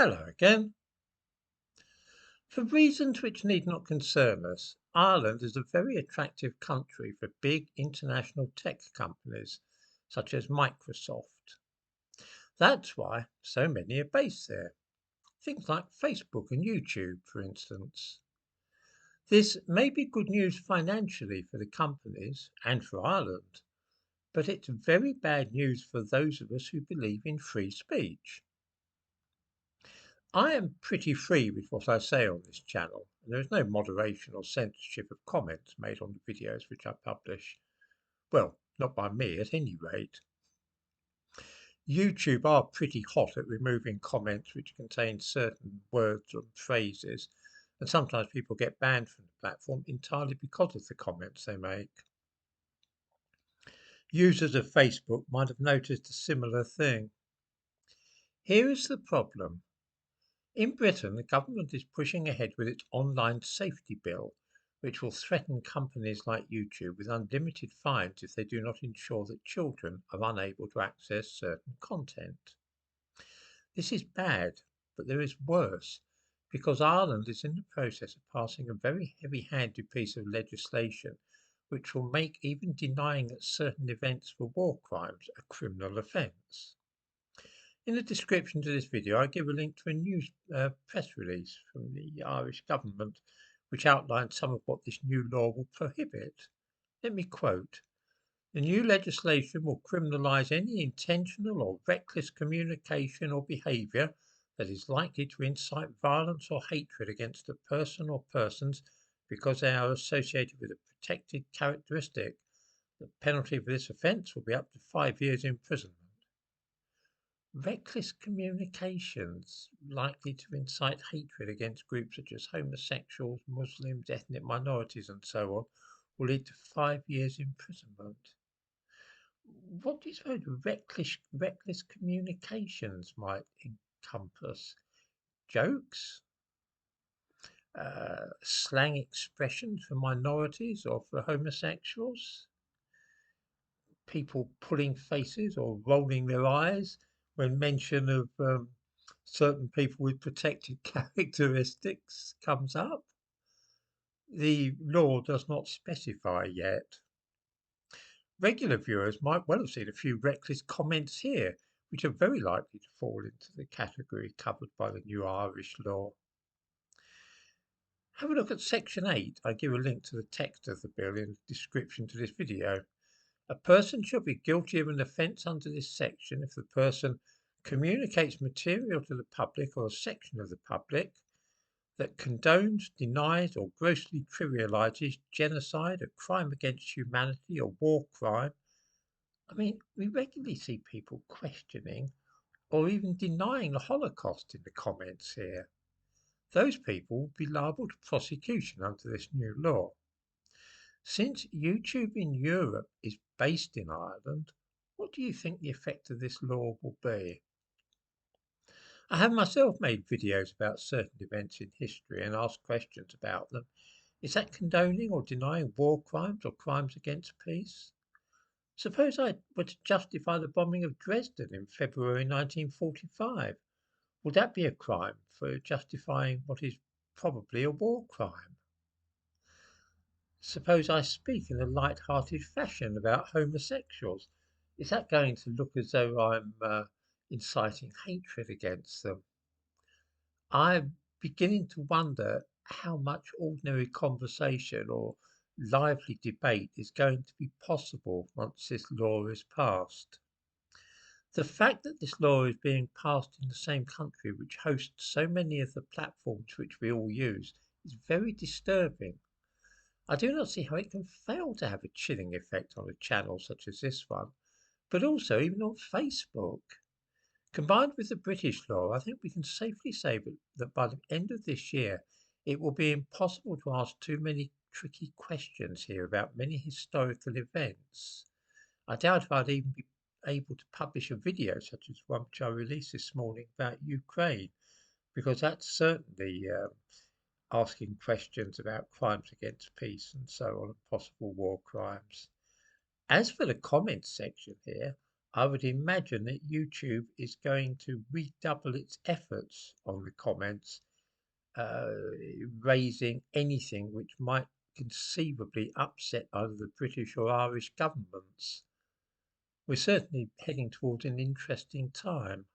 Hello again. For reasons which need not concern us, Ireland is a very attractive country for big international tech companies such as Microsoft. That's why so many are based there. Things like Facebook and YouTube, for instance. This may be good news financially for the companies and for Ireland, but it's very bad news for those of us who believe in free speech. I am pretty free with what I say on this channel, and there is no moderation or censorship of comments made on the videos which I publish. Well, not by me at any rate. YouTube are pretty hot at removing comments which contain certain words or phrases, and sometimes people get banned from the platform entirely because of the comments they make. Users of Facebook might have noticed a similar thing. Here is the problem. In Britain, the government is pushing ahead with its online safety bill, which will threaten companies like YouTube with unlimited fines if they do not ensure that children are unable to access certain content. This is bad, but there is worse, because Ireland is in the process of passing a very heavy-handed piece of legislation which will make even denying that certain events for war crimes a criminal offence. In the description to this video, I give a link to a news press release from the Irish government, which outlines some of what this new law will prohibit. Let me quote: "The new legislation will criminalise any intentional or reckless communication or behaviour that is likely to incite violence or hatred against a person or persons because they are associated with a protected characteristic. The penalty for this offence will be up to 5 years imprisonment." Reckless communications likely to incite hatred against groups such as homosexuals, Muslims, ethnic minorities, and so on will lead to 5 years imprisonment. What do you suppose reckless communications might encompass? Jokes? Slang expressions for minorities or for homosexuals? People pulling faces or rolling their eyes when mention of certain people with protected characteristics comes up. The law does not specify yet. Regular viewers might well have seen a few reckless comments here, which are very likely to fall into the category covered by the new Irish law. Have a look at Section 8. I give a link to the text of the bill in the description to this video. A person shall be guilty of an offence under this section if the person communicates material to the public or a section of the public that condones, denies, or grossly trivialises genocide, a crime against humanity, or war crime. I mean, we regularly see people questioning or even denying the Holocaust in the comments here. Those people would be liable to prosecution under this new law. Since YouTube in Europe is based in Ireland, what do you think the effect of this law will be? I have myself made videos about certain events in history and asked questions about them. Is that condoning or denying war crimes or crimes against peace? Suppose I were to justify the bombing of Dresden in February 1945. Would that be a crime for justifying what is probably a war crime? Suppose I speak in a light-hearted fashion about homosexuals. Is that going to look as though I'm inciting hatred against them? I'm beginning to wonder how much ordinary conversation or lively debate is going to be possible once this law is passed. The fact that this law is being passed in the same country which hosts so many of the platforms which we all use is very disturbing. I do not see how it can fail to have a chilling effect on a channel such as this one, but also even on Facebook. Combined with the British law, I think we can safely say that by the end of this year, it will be impossible to ask too many tricky questions here about many historical events. I doubt if I'd even be able to publish a video such as one which I released this morning about Ukraine, because that's certainly asking questions about crimes against peace and so on, and possible war crimes. As for the comments section here, I would imagine that YouTube is going to redouble its efforts on the comments, uh, raising anything which might conceivably upset either the British or Irish governments. We're certainly heading towards an interesting time.